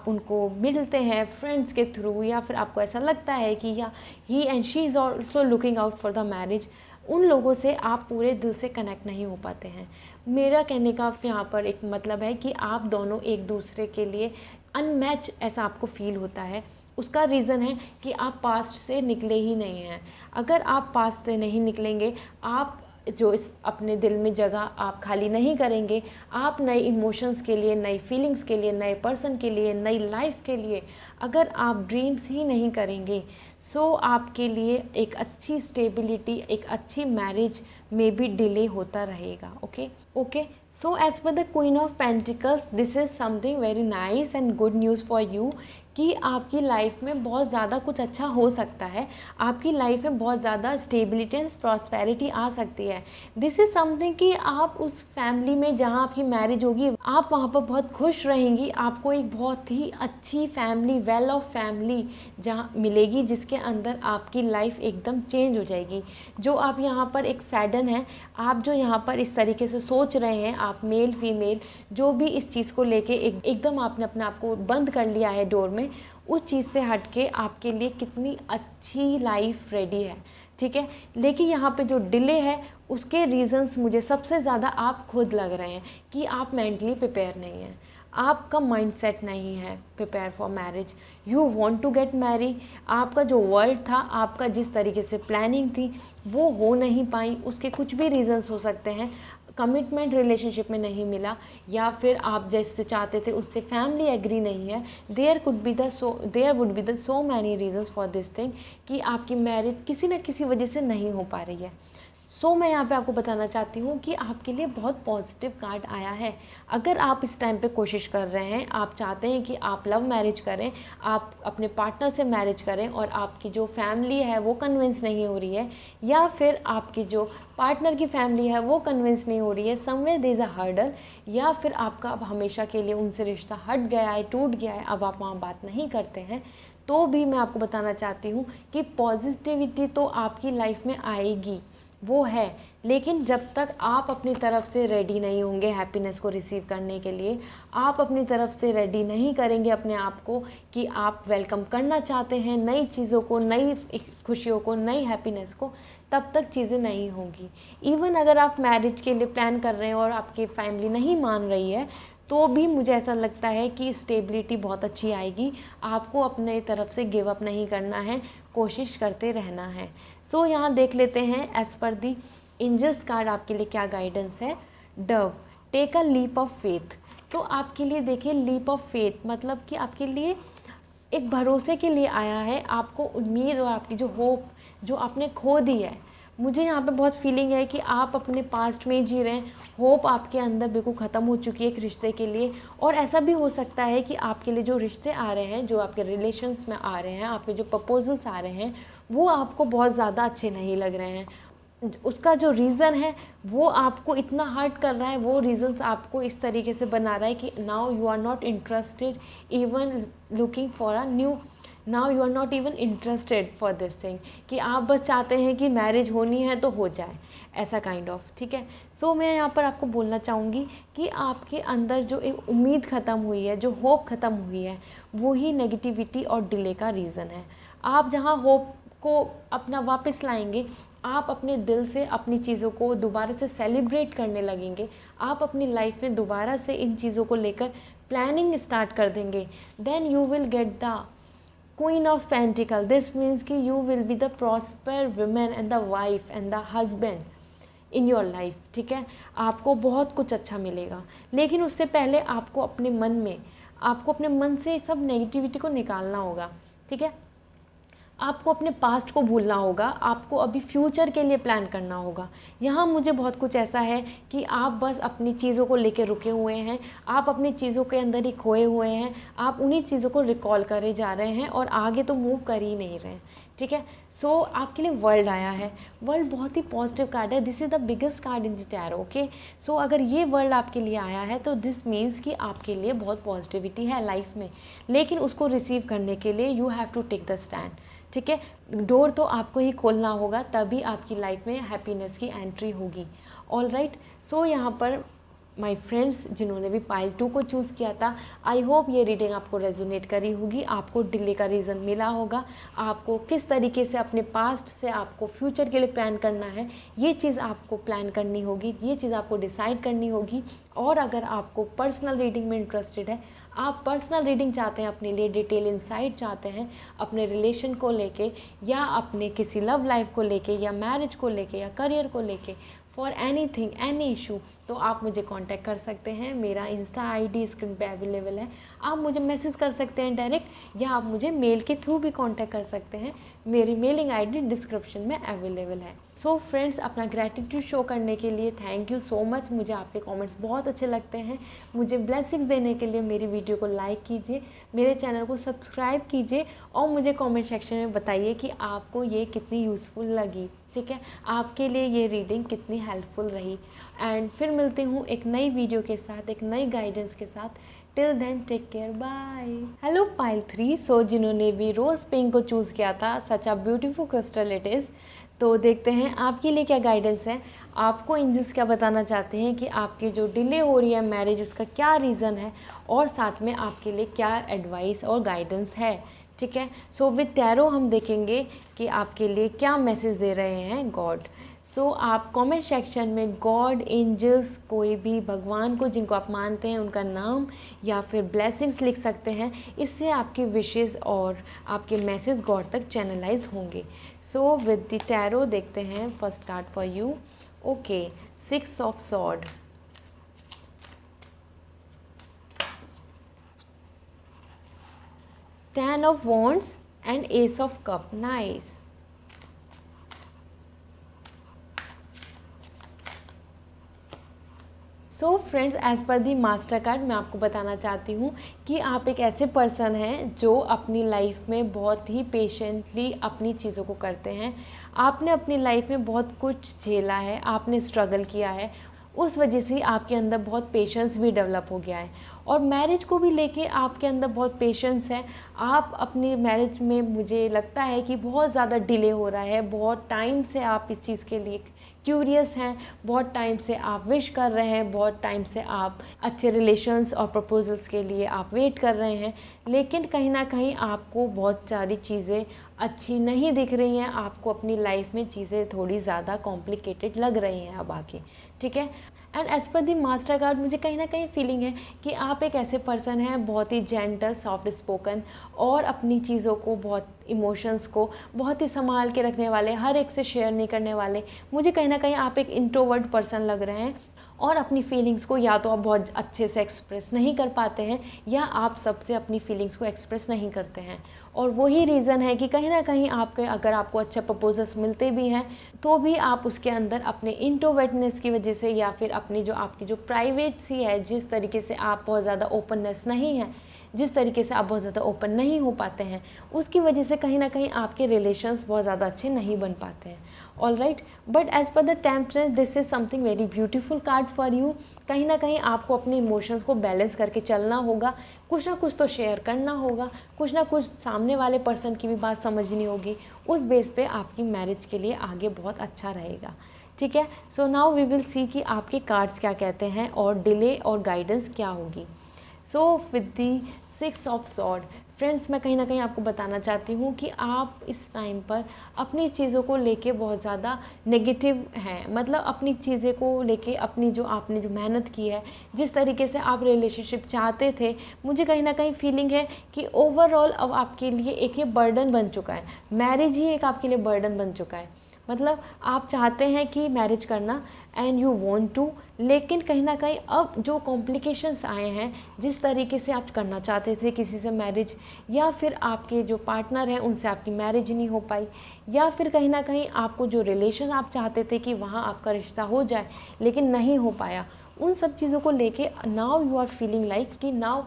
उनको मिलते हैं फ्रेंड्स के थ्रू या फिर आपको ऐसा लगता है कि या he and she is also looking out for the marriage, उन लोगों से आप पूरे दिल से कनेक्ट नहीं हो पाते हैं। मेरा कहने का यहाँ पर एक मतलब है कि आप दोनों एक दूसरे के लिए अनमैच ऐसा आपको फील होता है। उसका रीज़न है कि आप पास्ट से निकले ही नहीं हैं। अगर आप पास्ट से नहीं निकलेंगे, आप जो इस अपने दिल में जगह आप खाली नहीं करेंगे, आप नए इमोशंस के लिए, नई फीलिंग्स के लिए, नए पर्सन के लिए, नई लाइफ के लिए अगर आप ड्रीम्स ही नहीं करेंगे, सो आपके लिए एक अच्छी स्टेबिलिटी, एक अच्छी मैरिज में भी डिले होता रहेगा। Okay so as per the queen of pentacles, this is something very nice and good news for you कि आपकी लाइफ में बहुत ज़्यादा कुछ अच्छा हो सकता है, आपकी लाइफ में बहुत ज़्यादा स्टेबिलिटी एंड प्रॉस्पेरिटी आ सकती है। दिस इज़ समथिंग कि आप उस फैमिली में जहाँ आपकी मैरिज होगी, आप वहाँ पर बहुत खुश रहेंगी, आपको एक बहुत ही अच्छी फैमिली, वेल ऑफ फैमिली जहाँ मिलेगी, जिसके अंदर आपकी लाइफ एकदम चेंज हो जाएगी। जो आप यहाँ पर एक सैडन है, आप जो यहाँ पर इस तरीके से सोच रहे हैं, आप मेल फीमेल जो भी इस चीज़ को लेके एकदम आपने अपने आप को बंद कर लिया है डोर में, उस चीज़ से हट के आपके लिए कितनी अच्छी लाइफ रेडी है। ठीक है, लेकिन यहाँ पे जो डिले है उसके रीज़न्स मुझे सबसे ज़्यादा आप खुद लग रहे हैं कि आप मेंटली प्रिपेयर नहीं हैं, आपका माइंडसेट नहीं है prepare for marriage. You want to get marry, आपका जो वर्ल्ड था, आपका जिस तरीके से प्लानिंग थी वो हो नहीं पाई। उसके कुछ भी रीज़न्स हो सकते हैं, कमिटमेंट रिलेशनशिप में नहीं मिला, या फिर आप जैसे चाहते थे उससे फैमिली एग्री नहीं है। There would be the so many reasons for this thing कि आपकी मैरिज किसी न किसी वजह से नहीं हो पा रही है। मैं यहाँ पे आपको बताना चाहती हूँ कि आपके लिए बहुत पॉजिटिव कार्ड आया है। अगर आप इस टाइम पे कोशिश कर रहे हैं, आप चाहते हैं कि आप लव मैरिज करें, आप अपने पार्टनर से मैरिज करें और आपकी जो फैमिली है वो कन्विंस नहीं हो रही है, या फिर आपकी जो पार्टनर की फैमिली है वो कन्विंस नहीं हो रही है, somewhere there is a hurdle, या फिर आपका अब हमेशा के लिए उनसे रिश्ता हट गया है, टूट गया है, अब आप वहाँ बात नहीं करते हैं, तो भी मैं आपको बताना चाहती हूँ कि पॉजिटिविटी तो आपकी लाइफ में आएगी, वो है। लेकिन जब तक आप अपनी तरफ से रेडी नहीं होंगे हैप्पीनेस को रिसीव करने के लिए, आप अपनी तरफ से रेडी नहीं करेंगे अपने आप को कि आप वेलकम करना चाहते हैं नई चीज़ों को, नई खुशियों को, नई हैप्पीनेस को, तब तक चीज़ें नहीं होंगी। इवन अगर आप मैरिज के लिए प्लान कर रहे हैं और आपकी फैमिली नहीं मान रही है, तो भी मुझे ऐसा लगता है कि स्टेबिलिटी बहुत अच्छी आएगी। आपको अपने तरफ से गिव अप नहीं करना है, कोशिश करते रहना है। यहाँ देख लेते हैं एज पर दी एंजल्स कार्ड आपके लिए क्या गाइडेंस है। Dove, take a leap of faith. तो आपके लिए देखिए लीप ऑफ फेथ मतलब कि आपके लिए एक भरोसे के लिए आया है, आपको उम्मीद और आपकी जो होप जो आपने खो दी है। मुझे यहाँ पे बहुत फीलिंग है कि आप अपने पास्ट में जी रहे हैं, होप आपके अंदर बिल्कुल ख़त्म हो चुकी है एक रिश्ते के लिए। और ऐसा भी हो सकता है कि आपके लिए जो रिश्ते आ रहे हैं, जो आपके रिलेशंस में आ रहे हैं, आपके जो प्रपोजल्स आ रहे हैं, वो आपको बहुत ज़्यादा अच्छे नहीं लग रहे हैं। उसका जो रीज़न है वो आपको इतना हर्ट कर रहा है, वो रीज़न्स आपको इस तरीके से बना रहा है कि now you are not interested even looking for a new, now you are not even interested for this thing, कि आप बस चाहते हैं कि मैरिज होनी है तो हो जाए, ऐसा काइंड ऑफ। ठीक है, मैं यहाँ पर आपको बोलना चाहूँगी कि आपके अंदर जो एक उम्मीद ख़त्म हुई है, जो होप ख़त्म हुई है, वही नेगेटिविटी और डिले का रीज़न है। आप जहाँ होप को अपना वापस लाएंगे, आप अपने दिल से अपनी चीज़ों को दोबारा से सेलिब्रेट करने लगेंगे, आप अपनी लाइफ में दोबारा से इन चीज़ों को लेकर प्लानिंग स्टार्ट कर देंगे, then you will get the Queen of Pentacle. This means कि you will be the prosper woman and the wife and the husband in your life. ठीक है, आपको बहुत कुछ अच्छा मिलेगा, लेकिन उससे पहले आपको अपने मन से सब नेगेटिविटी को निकालना होगा। ठीक है, आपको अपने पास्ट को भूलना होगा, आपको अभी फ्यूचर के लिए प्लान करना होगा। यहाँ मुझे बहुत कुछ ऐसा है कि आप बस अपनी चीज़ों को लेके रुके हुए हैं, आप अपनी चीज़ों के अंदर ही खोए हुए हैं, आप उन्हीं चीज़ों को रिकॉल करे जा रहे हैं और आगे तो मूव कर ही नहीं रहे हैं। ठीक है, आपके लिए वर्ल्ड आया है। वर्ल्ड बहुत ही पॉजिटिव कार्ड है, this is the biggest card in the tarot. Okay, अगर ये वर्ल्ड आपके लिए आया है तो दिस मीन्स कि आपके लिए बहुत पॉजिटिविटी है लाइफ में, लेकिन उसको रिसीव करने के लिए you have to take the stand. ठीक है, डोर तो आपको ही खोलना होगा, तभी आपकी लाइफ में हैप्पीनेस की एंट्री होगी। ऑल राइट, सो यहाँ पर माय फ्रेंड्स जिन्होंने भी पाइल 2 को चूज़ किया था, आई होप ये रीडिंग आपको रेजोनेट करी होगी, आपको डिले का रीज़न मिला होगा, आपको किस तरीके से अपने पास्ट से आपको फ्यूचर के लिए प्लान करना है, ये चीज़ आपको प्लान करनी होगी, ये चीज़ आपको डिसाइड करनी होगी। और अगर आपको पर्सनल रीडिंग में इंटरेस्टेड है, आप पर्सनल रीडिंग चाहते हैं, अपने लिए डिटेल इंसाइट चाहते हैं अपने रिलेशन को लेके, या अपने किसी लव लाइफ को लेके, या मैरिज को लेके, या करियर को लेके, फॉर एनीथिंग एनी इशू, तो आप मुझे कांटेक्ट कर सकते हैं। मेरा इंस्टा आईडी स्क्रीन पे अवेलेबल है, आप मुझे मैसेज कर सकते हैं डायरेक्ट, या आप मुझे मेल के थ्रू भी कांटेक्ट कर सकते हैं। मेरी मेलिंग आईडी डिस्क्रिप्शन में अवेलेबल है। सो फ्रेंड्स, अपना ग्रैटिट्यूड शो करने के लिए थैंक यू सो मच। मुझे आपके कमेंट्स बहुत अच्छे लगते हैं। मुझे ब्लेसिंग्स देने के लिए मेरी वीडियो को लाइक कीजिए, मेरे चैनल को सब्सक्राइब कीजिए, और मुझे कमेंट सेक्शन में बताइए कि आपको ये कितनी यूज़फुल लगी। ठीक है, आपके लिए ये रीडिंग कितनी हेल्पफुल रही। एंड फिर मिलती हूँ एक नई वीडियो के साथ, एक नई गाइडेंस के साथ। Till then take care, bye. Hello pile 3, so जिन्होंने भी रोज़ पिंक को चूज़ किया था, such a beautiful crystal it is. तो देखते हैं आपके लिए क्या गाइडेंस है, आपको एंजल्स क्या बताना चाहते हैं कि आपकी जो डिले हो रही है मैरिज, उसका क्या रीज़न है, और साथ में आपके लिए क्या एडवाइस और गाइडेंस है। ठीक है, सो विद टैरो हम देखेंगे कि आपके लिए क्या मैसेज दे रहे हैं गॉड। सो आप कमेंट सेक्शन में गॉड, एंजल्स, कोई भी भगवान को जिनको आप मानते हैं उनका नाम या फिर ब्लेसिंग्स लिख सकते हैं। इससे आपकी विशेस और आपके मैसेज गॉड तक चैनलाइज होंगे। सो विद द टैरो देखते हैं first card for you. Okay, 6 of sword, 10 of wands and ace of cup. Nice. So friends, as per the master card मैं आपको बताना चाहती हूँ कि आप एक ऐसे पर्सन हैं जो अपनी लाइफ में बहुत ही पेशेंटली अपनी चीज़ों को करते हैं। आपने अपनी लाइफ में बहुत कुछ झेला है, आपने स्ट्रगल किया है, उस वजह से आपके अंदर बहुत पेशेंस भी डेवलप हो गया है। और मैरिज को भी लेके आपके अंदर बहुत पेशेंस है। आप अपनी मैरिज में, मुझे लगता है कि बहुत ज़्यादा डिले हो रहा है, बहुत टाइम से आप इस चीज़ के लिए क्यूरियस हैं, बहुत टाइम से आप विश कर रहे हैं, बहुत टाइम से आप अच्छे रिलेशंस और प्रपोजल्स के लिए आप वेट कर रहे हैं, लेकिन कहीं ना कहीं आपको बहुत सारी चीज़ें अच्छी नहीं दिख रही हैं, आपको अपनी लाइफ में चीज़ें थोड़ी ज़्यादा कॉम्प्लिकेटेड लग रही हैं अब आके। ठीक है, and as per the master card मुझे कहीं ना कहीं फीलिंग है कि आप एक ऐसे पर्सन हैं बहुत ही जेंटल, सॉफ्ट स्पोकन, और अपनी चीज़ों को, बहुत इमोशंस को बहुत ही संभाल के रखने वाले, हर एक से शेयर नहीं करने वाले। मुझे कहीं ना कहीं आप एक इंट्रोवर्ट पर्सन लग रहे हैं, और अपनी फीलिंग्स को या तो आप बहुत अच्छे से एक्सप्रेस नहीं कर पाते हैं, या आप सबसे अपनी फीलिंग्स को एक्सप्रेस नहीं करते हैं। और वही रीज़न है कि कहीं ना कहीं आपके, अगर आपको अच्छे प्रपोजल्स मिलते भी हैं तो भी आप उसके अंदर अपने इंट्रोवर्टनेस की वजह से, या फिर अपनी जो आपकी जो प्राइवेसी है, जिस तरीके से आप बहुत ज़्यादा ओपननेस नहीं है, जिस तरीके से आप बहुत ज़्यादा ओपन नहीं हो पाते हैं, उसकी वजह से कहीं ना कहीं आपके रिलेशंस बहुत ज़्यादा अच्छे नहीं बन पाते हैं। All right, but as per the temperance, this is something very beautiful card for you. कहीं ना कहीं आपको अपने इमोशंस को बैलेंस करके चलना होगा, कुछ ना कुछ तो शेयर करना होगा, कुछ ना कुछ सामने वाले पर्सन की भी बात समझनी होगी। उस बेस पे आपकी मैरिज के लिए आगे बहुत अच्छा रहेगा। ठीक है, so now we will see कि आपके कार्ड्स क्या कहते हैं और डिले और गाइडेंस क्या होगी। So with the 6 of sword, friends, मैं कहीं ना कहीं आपको बताना चाहती हूँ कि आप इस टाइम पर अपनी चीज़ों को लेके बहुत ज़्यादा नेगेटिव हैं। मतलब अपनी चीज़ें को लेके, अपनी जो आपने जो मेहनत की है, जिस तरीके से आप रिलेशनशिप चाहते थे, मुझे कहीं ना कहीं फीलिंग है कि ओवरऑल अब आपके लिए एक ये बर्डन बन चुका है। मैरिज ही एक आपके लिए बर्डन बन चुका है। मतलब आप चाहते हैं कि मैरिज करना, एंड यू वांट टू, लेकिन कहीं ना कहीं अब जो कॉम्प्लिकेशंस आए हैं, जिस तरीके से आप करना चाहते थे किसी से मैरिज, या फिर आपके जो पार्टनर हैं उनसे आपकी मैरिज नहीं हो पाई, या फिर कहीं ना कहीं आपको जो रिलेशन आप चाहते थे कि वहाँ आपका रिश्ता हो जाए लेकिन नहीं हो पाया, उन सब चीज़ों को लेके now you are feeling like कि नाउ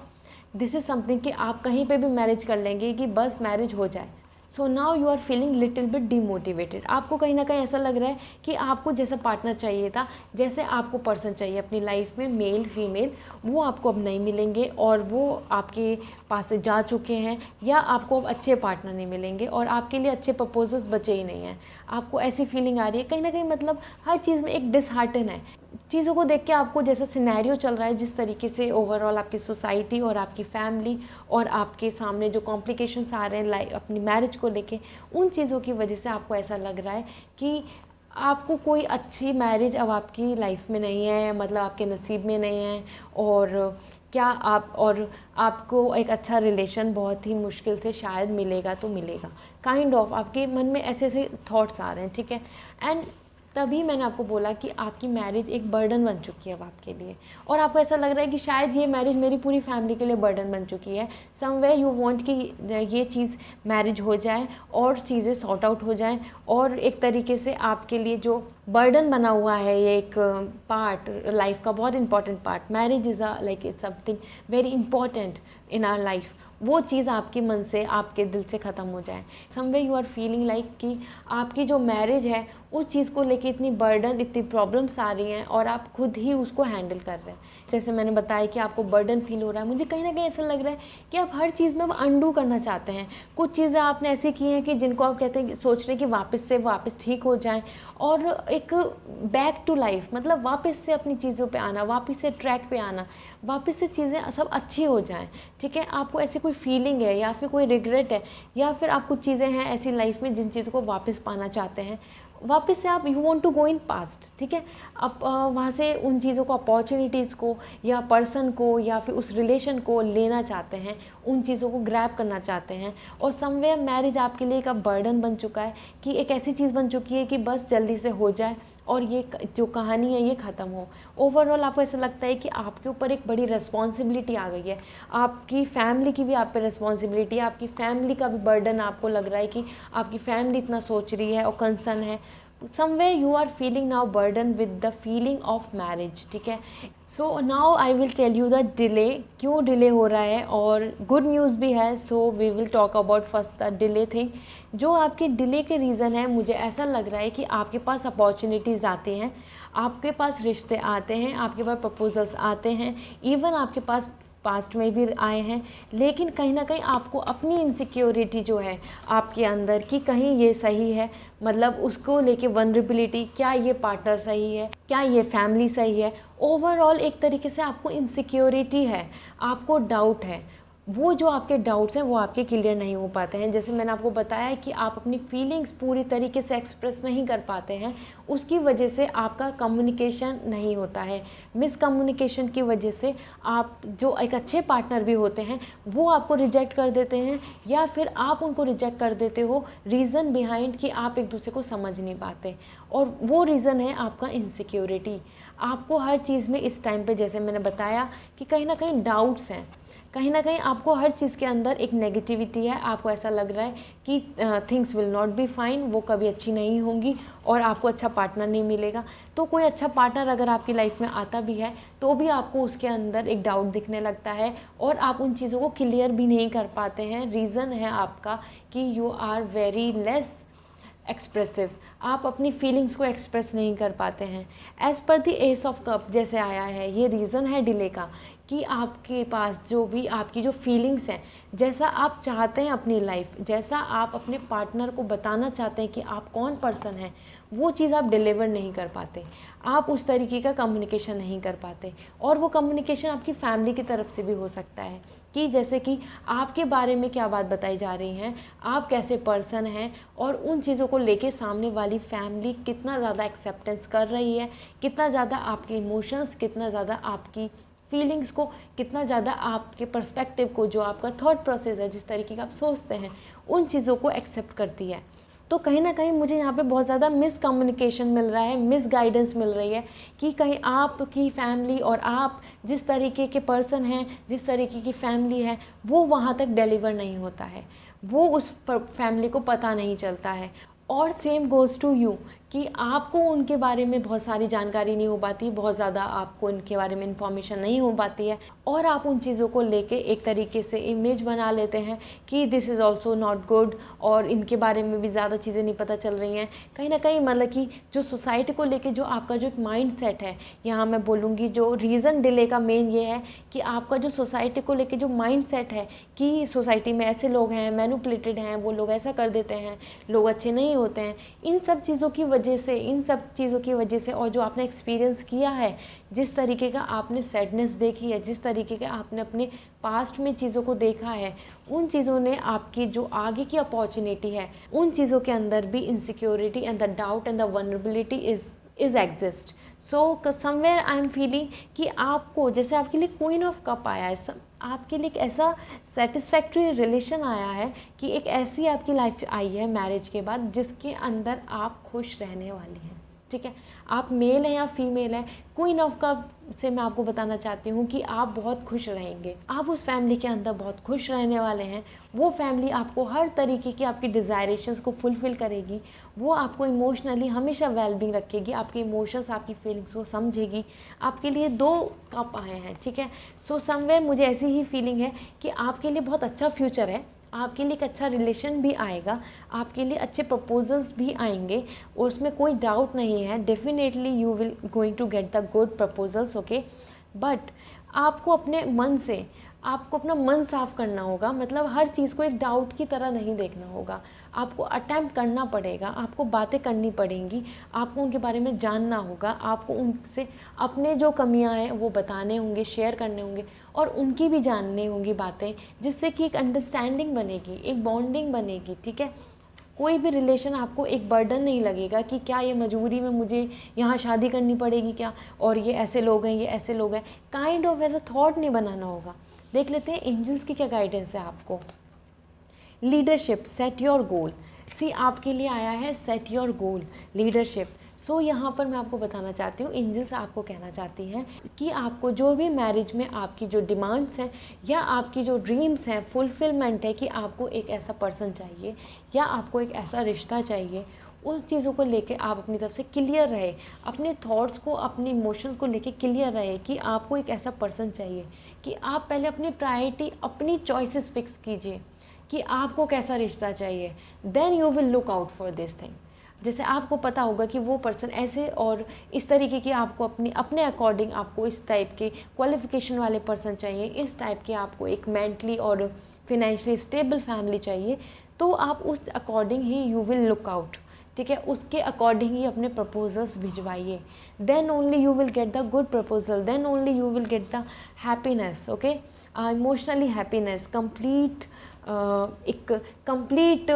दिस इज़ समथिंग कि आप कहीं पे भी मैरिज कर लेंगे कि बस मैरिज हो जाए। So now you are feeling little bit demotivated. आपको कहीं ना कहीं ऐसा लग रहा है कि आपको जैसा पार्टनर चाहिए था, जैसे आपको पर्सन चाहिए अपनी लाइफ में, मेल फीमेल, वो आपको अब नहीं मिलेंगे और वो आपके पास से जा चुके हैं, या आपको अब अच्छे पार्टनर नहीं मिलेंगे और आपके लिए अच्छे प्रपोजल्स बचे ही नहीं हैं। आपको ऐसी फीलिंग आ रही है कहीं ना कहीं, मतलब हर चीज़ में एक डिसहार्टन है। चीज़ों को देख के आपको जैसा सिनेरियो चल रहा है, जिस तरीके से ओवरऑल आपकी सोसाइटी और आपकी फैमिली और आपके सामने जो कॉम्प्लिकेशंस आ रहे हैं लाइक अपनी मैरिज को लेके, उन चीज़ों की वजह से आपको ऐसा लग रहा है कि आपको कोई अच्छी मैरिज अब आपकी लाइफ में नहीं है, मतलब आपके नसीब में नहीं है। और आपको एक अच्छा रिलेशन बहुत ही मुश्किल से शायद मिलेगा तो मिलेगा, काइंड ऑफ आपके मन में ऐसे ऐसे थॉट्स आ रहे हैं, ठीक है। एंड तभी मैंने आपको बोला कि आपकी मैरिज एक बर्डन बन चुकी है अब आपके लिए, और आपको ऐसा लग रहा है कि शायद ये मैरिज मेरी पूरी फैमिली के लिए बर्डन बन चुकी है। समवेयर यू वांट कि ये चीज़ मैरिज हो जाए और चीज़ें सॉर्ट आउट हो जाएं, और एक तरीके से आपके लिए जो बर्डन बना हुआ है, ये एक पार्ट लाइफ का बहुत important part, marriage is like it's something very important in our life, वो चीज़ आपके मन से, आपके दिल से ख़त्म हो जाए। Someway you are feeling like कि आपकी जो मैरिज है उस चीज़ को लेके इतनी बर्डन, इतनी प्रॉब्लम्स आ रही हैं और आप खुद ही उसको हैंडल कर रहे हैं। जैसे मैंने बताया कि आपको बर्डन फील हो रहा है, मुझे कहीं ना कहीं ऐसा लग रहा है कि आप हर चीज़ में अब अंडू करना चाहते हैं। कुछ चीज़ें आपने ऐसी की हैं कि जिनको आप कहते हैं, सोच रहे हैं कि वापस ठीक हो जाएं, और एक बैक टू लाइफ, मतलब वापस से अपनी चीज़ों पे आना, वापस से ट्रैक पे आना, वापस से चीज़ें सब अच्छी हो जाएं, ठीक है। आपको ऐसी कोई फीलिंग है या फिर कोई रिग्रेट है, या फिर आप कुछ चीज़ें हैं ऐसी लाइफ में जिन चीज़ों को वापस पाना चाहते हैं, वापस से आप you want to go in past, ठीक है। आप वहाँ से उन चीज़ों को, अपॉर्चुनिटीज़ को या पर्सन को या फिर उस रिलेशन को लेना चाहते हैं, उन चीज़ों को ग्रैब करना चाहते हैं। और समवेयर मैरिज आपके लिए एक बर्डन बन चुका है, कि एक ऐसी चीज़ बन चुकी है कि बस जल्दी से हो जाए और ये जो कहानी है ये ख़त्म हो। ओवरऑल आपको ऐसा लगता है कि आपके ऊपर एक बड़ी रिस्पॉन्सिबिलिटी आ गई है, आपकी फैमिली की भी आप पे रिस्पॉन्सिबिलिटी है, आपकी फैमिली का भी बर्डन आपको लग रहा है कि आपकी फैमिली इतना सोच रही है और कंसर्न है। Somewhere you are feeling now burden with the feeling of marriage, ठीक है। So now I will tell you the delay, क्यों डिले हो रहा है, और गुड न्यूज़ भी है। So we will talk about first the delay thing. जो आपके डिले के रीज़न है, मुझे ऐसा लग रहा है कि आपके पास अपॉर्चुनिटीज़ आती हैं, आपके पास रिश्ते आते हैं, आपके पास प्रपोजल्स आते हैं, इवन आपके पास पास्ट में भी आए हैं, लेकिन कहीं ना कहीं आपको अपनी इनसिक्योरिटी जो है आपके अंदर कि कहीं ये सही है, मतलब उसको लेके वनरेबिलिटी, क्या ये पार्टनर सही है, क्या ये फैमिली सही है, ओवरऑल एक तरीके से आपको इनसिक्योरिटी है, आपको डाउट है। वो जो आपके डाउट्स हैं वो आपके क्लियर नहीं हो पाते हैं। जैसे मैंने आपको बताया कि आप अपनी फीलिंग्स पूरी तरीके से एक्सप्रेस नहीं कर पाते हैं, उसकी वजह से आपका कम्युनिकेशन नहीं होता है। मिसकम्युनिकेशन की वजह से आप जो एक अच्छे पार्टनर भी होते हैं वो आपको रिजेक्ट कर देते हैं, या फिर आप उनको रिजेक्ट कर देते हो रीज़न बिहाइंड कि आप एक दूसरे को समझ नहीं पाते, और वो रीज़न है आपका इनसिक्योरिटी। आपको हर चीज़ में इस टाइम पे, जैसे मैंने बताया कि कहीं ना कहीं डाउट्स हैं, कहीं ना कहीं आपको हर चीज़ के अंदर एक नेगेटिविटी है। आपको ऐसा लग रहा है कि things will not be fine, वो कभी अच्छी नहीं होंगी और आपको अच्छा पार्टनर नहीं मिलेगा। तो कोई अच्छा पार्टनर अगर आपकी लाइफ में आता भी है तो भी आपको उसके अंदर एक डाउट दिखने लगता है, और आप उन चीज़ों को क्लियर भी नहीं कर पाते हैं। रीज़न है आपका कि you are very less expressive, आप अपनी फीलिंग्स को एक्सप्रेस नहीं कर पाते हैं। As per the S of cup जैसे आया है, ये रीज़न है डिले का, कि आपके पास जो भी आपकी जो फीलिंग्स हैं, जैसा आप चाहते हैं अपनी लाइफ, जैसा आप अपने पार्टनर को बताना चाहते हैं कि आप कौन पर्सन है, वो चीज़ आप डिलीवर नहीं कर पाते, आप उस तरीके का कम्युनिकेशन नहीं कर पाते। और वो कम्युनिकेशन आपकी फैमिली की तरफ से भी हो सकता है, कि जैसे कि आपके बारे में क्या बात बताई जा रही हैं, आप कैसे पर्सन हैं, और उन चीज़ों को लेके सामने वाली फैमिली कितना ज़्यादा एक्सेप्टेंस कर रही है, कितना ज़्यादा आपके इमोशंस, कितना ज़्यादा आपकी फीलिंग्स को, कितना ज़्यादा आपके पर्सपेक्टिव को, जो आपका थॉट प्रोसेस है, जिस तरीके का आप सोचते हैं, उन चीज़ों को एक्सेप्ट करती है। तो कहीं ना कहीं मुझे यहाँ पे बहुत ज़्यादा मिसकम्युनिकेशन मिल रहा है, मिस गाइडेंस मिल रही है, कि कहीं आपकी फैमिली और आप जिस तरीके के पर्सन हैं, जिस तरीके की फैमिली है, वो वहाँ तक डिलीवर नहीं होता है, वो उस फैमिली को पता नहीं चलता है। और सेम गोज़ टू यू, कि आपको उनके बारे में बहुत सारी जानकारी नहीं हो पाती, बहुत ज़्यादा आपको उनके बारे में इन्फॉर्मेशन नहीं हो पाती है, और आप उन चीज़ों को लेके एक तरीके से इमेज बना लेते हैं कि this is also not good, और इनके बारे में भी ज़्यादा चीज़ें नहीं पता चल रही हैं। कहीं ना कहीं मतलब कि जो सोसाइटी को लेके जो आपका जो एक माइंड सेट है, यहाँ मैं बोलूँगी जो रीज़न डिले का मेन ये है कि आपका जो सोसाइटी को लेके जो माइंड सेट है कि सोसाइटी में ऐसे लोग हैं, मैनिपुलेटेड हैं, वो लोग ऐसा कर देते हैं, लोग अच्छे नहीं होते हैं, इन सब चीज़ों की वजह से और जो आपने एक्सपीरियंस किया है, जिस तरीके का आपने सैडनेस देखी है, जिस तरीके का आपने अपने पास्ट में चीज़ों को देखा है, उन चीज़ों ने आपकी जो आगे की अपॉर्चुनिटी है, उन चीज़ों के अंदर भी insecurity and the doubt and the vulnerability is exist. So somewhere I am feeling कि आपको, जैसे आपके लिए क्वीन ऑफ कप आया है, आपके लिए एक ऐसा सेटिस्फैक्ट्री रिलेशन आया है कि एक ऐसी आपकी लाइफ आई है मैरिज के बाद जिसके अंदर आप खुश रहने वाली हैं। ठीक है, आप मेल हैं या फीमेल हैं, क्वीन ऑफ कप से मैं आपको बताना चाहती हूँ कि आप बहुत खुश रहेंगे, आप उस फैमिली के अंदर बहुत खुश रहने वाले हैं। वो फैमिली आपको हर तरीके की आपकी डिज़ायरेशंस को फुलफ़िल करेगी, वो आपको इमोशनली हमेशा वेलबींग रखेगी, आपके इमोशंस, आपकी फीलिंग्स को समझेगी। आपके लिए 2 कप आए हैं। ठीक है, सो समवेयर मुझे ऐसी ही फीलिंग है कि आपके लिए बहुत अच्छा फ्यूचर है, आपके लिए एक अच्छा रिलेशन भी आएगा, आपके लिए अच्छे प्रपोजल्स भी आएंगे, और उसमें कोई डाउट नहीं है। Definitely you will going to get the good proposals, okay. But आपको अपने मन से, आपको अपना मन साफ करना होगा, मतलब हर चीज़ को एक डाउट की तरह नहीं देखना होगा, आपको अटेम्प्ट करना पड़ेगा, आपको बातें करनी पड़ेंगी, आपको उनके बारे में जानना होगा, आपको उनसे अपने जो कमियां हैं वो बताने होंगे, शेयर करने होंगे, और उनकी भी जाननी होंगी बातें, जिससे कि एक अंडरस्टैंडिंग बनेगी, एक बॉन्डिंग बनेगी। ठीक है, कोई भी रिलेशन आपको एक बर्डन नहीं लगेगा कि क्या ये मजबूरी में मुझे यहाँ शादी करनी पड़ेगी क्या, और ये ऐसे लोग हैं, ये ऐसे लोग हैं, काइंड ऑफ ऐसा थॉट नहीं बनाना होगा। देख लेते हैं एंजल्स की क्या गाइडेंस है आपको। Leadership, set your goal. See आपके लिए आया है set your goal, leadership. So यहाँ पर मैं आपको बताना चाहती हूँ, एंजल्स आपको कहना चाहती हैं कि आपको जो भी मैरिज में आपकी जो डिमांड्स हैं या आपकी जो ड्रीम्स हैं, फुलफिलमेंट है कि आपको एक ऐसा पर्सन चाहिए या आपको एक ऐसा रिश्ता चाहिए, उन चीज़ों को लेके आप अपनी तरफ से क्लियर रहे, अपने थॉट्स को, अपने इमोशंस को लेके क्लियर रहे कि आपको एक ऐसा पर्सन चाहिए, कि आप पहले अपनी प्रायोरिटी, अपनी चॉइसेस फिक्स कीजिए कि आपको कैसा रिश्ता चाहिए, then you will look out for this thing. जैसे आपको पता होगा कि वो पर्सन ऐसे और इस तरीके की, आपको अपने अकॉर्डिंग आपको इस टाइप के क्वालिफिकेशन वाले पर्सन चाहिए, इस टाइप के आपको एक मेंटली और फिनेंशियली स्टेबल फैमिली चाहिए, तो आप उस अकॉर्डिंग ही यू विल लुक आउट। ठीक है, उसके अकॉर्डिंग ही अपने प्रपोजल्स भिजवाइए, then only you will get the good proposal, then only you will get the happiness, okay, emotionally happiness, complete एक complete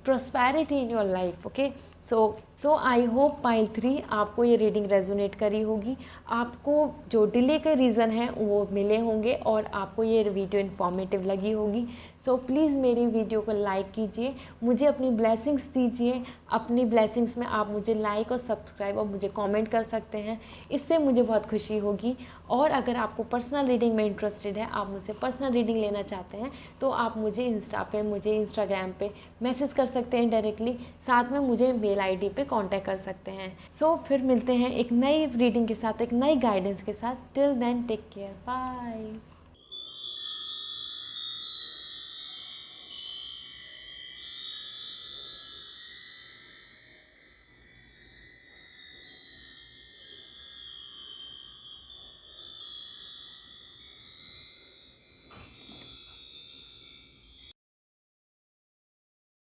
prosperity in your life, okay. So I hope pile 3 आपको ये reading resonate करी होगी, आपको जो delay के reason हैं वो मिले होंगे, और आपको ये वीडियो इन्फॉर्मेटिव लगी होगी। सो प्लीज़ मेरी वीडियो को लाइक कीजिए, मुझे अपनी ब्लेसिंग्स दीजिए, अपनी ब्लेसिंग्स में आप मुझे लाइक और सब्सक्राइब और मुझे कमेंट कर सकते हैं, इससे मुझे बहुत खुशी होगी। और अगर आपको पर्सनल रीडिंग में इंटरेस्टेड है, आप मुझसे पर्सनल रीडिंग लेना चाहते हैं, तो आप मुझे इंस्टाग्राम पे मैसेज कर सकते हैं डायरेक्टली, साथ में मुझे मेल आईडी पे कांटेक्ट कर सकते हैं। सो फिर मिलते हैं एक नई रीडिंग के साथ, एक नई गाइडेंस के साथ। Till then take care, bye.